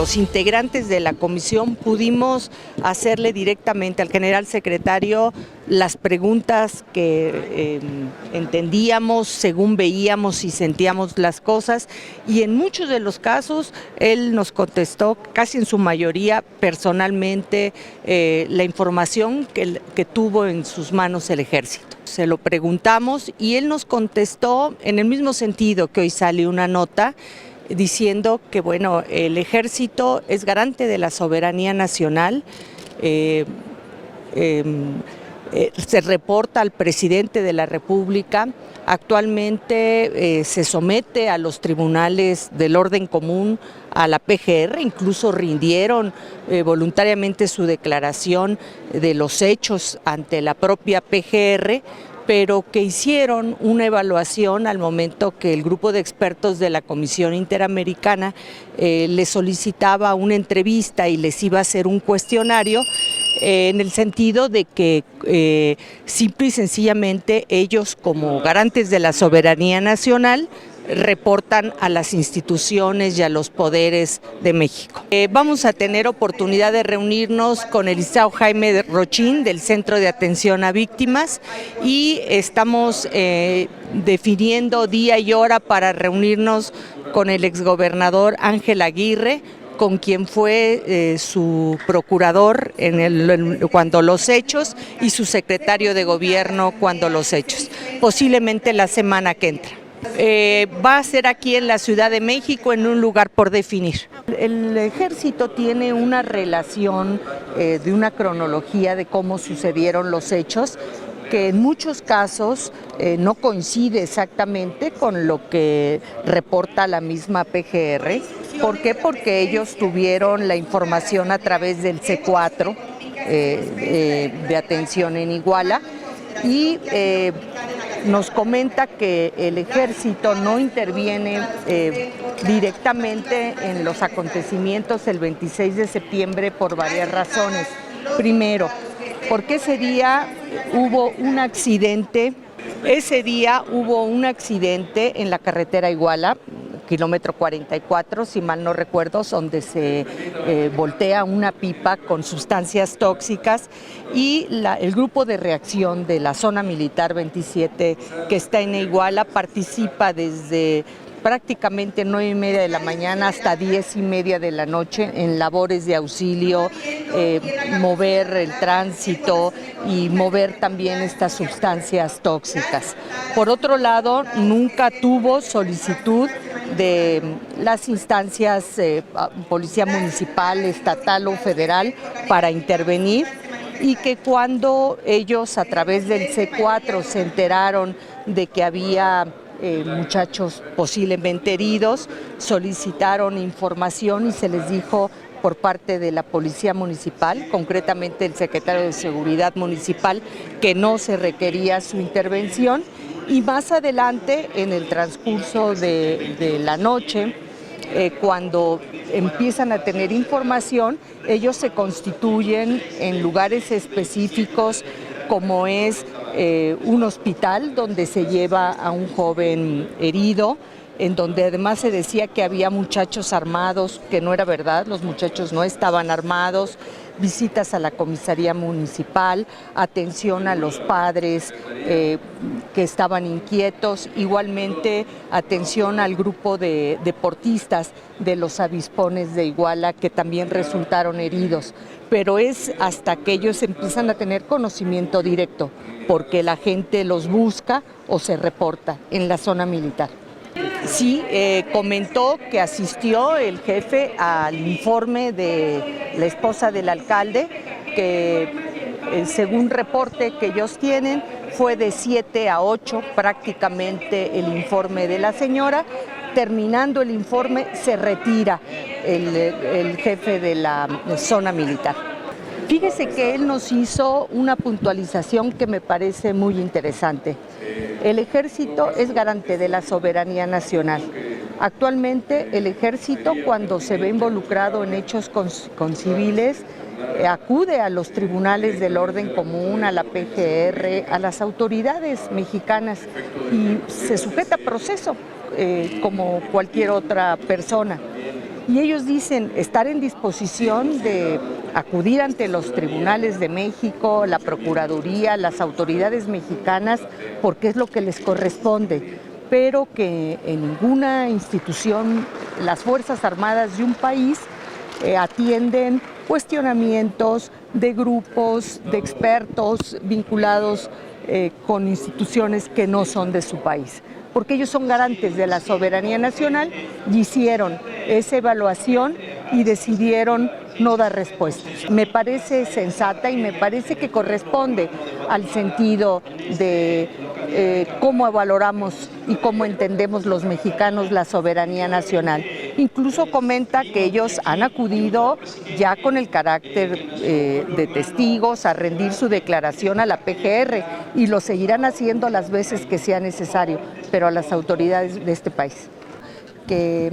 los integrantes de la comisión pudimos hacerle directamente al general secretario las preguntas que entendíamos según veíamos y sentíamos las cosas, y en muchos de los casos él nos contestó, casi en su mayoría personalmente, la información que tuvo en sus manos el ejército. Se lo preguntamos y él nos contestó en el mismo sentido que hoy sale una nota diciendo que bueno, el ejército es garante de la soberanía nacional. Se reporta al presidente de la República, actualmente se somete a los tribunales del orden común, a la PGR, incluso rindieron voluntariamente su declaración de los hechos ante la propia PGR, pero que hicieron una evaluación al momento que el grupo de expertos de la Comisión Interamericana les solicitaba una entrevista y les iba a hacer un cuestionario, en el sentido de que simple y sencillamente ellos, como garantes de la soberanía nacional, reportan a las instituciones y a los poderes de México. Vamos a tener oportunidad de reunirnos con el licenciado Jaime Rochín del Centro de Atención a Víctimas y estamos definiendo día y hora para reunirnos con el exgobernador Ángel Aguirre, con quien fue su procurador cuando los hechos y su secretario de gobierno cuando los hechos, posiblemente la semana que entra. Va a ser aquí en la Ciudad de México, en un lugar por definir. El ejército tiene una relación de una cronología de cómo sucedieron los hechos, que en muchos casos no coincide exactamente con lo que reporta la misma PGR. ¿Por qué? Porque ellos tuvieron la información a través del C4 de atención en Iguala y nos comenta que el ejército no interviene directamente en los acontecimientos el 26 de septiembre por varias razones. Primero, porque ese día hubo un accidente en la carretera Iguala, kilómetro 44, si mal no recuerdo, donde se voltea una pipa con sustancias tóxicas y el grupo de reacción de la zona militar 27 que está en Iguala participa desde prácticamente 9:30 de la mañana hasta 10:30 de la noche en labores de auxilio, mover el tránsito y mover también estas sustancias tóxicas. Por otro lado, nunca tuvo solicitud de las instancias, policía municipal, estatal o federal, para intervenir, y que cuando ellos a través del C4 se enteraron de que había muchachos posiblemente heridos, solicitaron información y se les dijo por parte de la Policía Municipal, concretamente el secretario de Seguridad Municipal, que no se requería su intervención. Y más adelante, en el transcurso de la noche, cuando empiezan a tener información, ellos se constituyen en lugares específicos, como es un hospital donde se lleva a un joven herido, en donde además se decía que había muchachos armados, que no era verdad, los muchachos no estaban armados. Visitas a la comisaría municipal, atención a los padres que estaban inquietos, igualmente atención al grupo de deportistas de los Avispones de Iguala que también resultaron heridos, pero es hasta que ellos empiezan a tener conocimiento directo, porque la gente los busca o se reporta en la zona militar. Sí, comentó que asistió el jefe al informe de la esposa del alcalde, que según reporte que ellos tienen fue de 7 a 8 prácticamente el informe de la señora. Terminando el informe se retira el jefe de la zona militar. Fíjese que él nos hizo una puntualización que me parece muy interesante. El ejército es garante de la soberanía nacional. Actualmente el ejército, cuando se ve involucrado en hechos con civiles, acude a los tribunales del orden común, a la PGR, a las autoridades mexicanas y se sujeta a proceso como cualquier otra persona. y ellos dicen estar en disposición de acudir ante los tribunales de México, la Procuraduría, las autoridades mexicanas, porque es lo que les corresponde, pero que en ninguna institución las Fuerzas Armadas de un país atienden cuestionamientos de grupos, de expertos vinculados con instituciones que no son de su país, porque ellos son garantes de la soberanía nacional y hicieron esa evaluación y decidieron no dar respuestas. Me parece sensata y me parece que corresponde al sentido de cómo valoramos y cómo entendemos los mexicanos la soberanía nacional. Incluso comenta que ellos han acudido ya con el carácter de testigos a rendir su declaración a la PGR y lo seguirán haciendo las veces que sea necesario, pero a las autoridades de este país. Que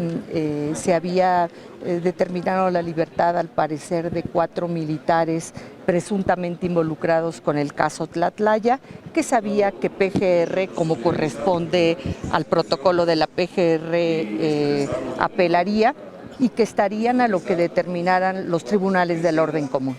se había determinado la libertad, al parecer, de 4 militares presuntamente involucrados con el caso Tlatlaya, que sabía que PGR, como corresponde al protocolo de la PGR, apelaría y que estarían a lo que determinaran los tribunales del orden común.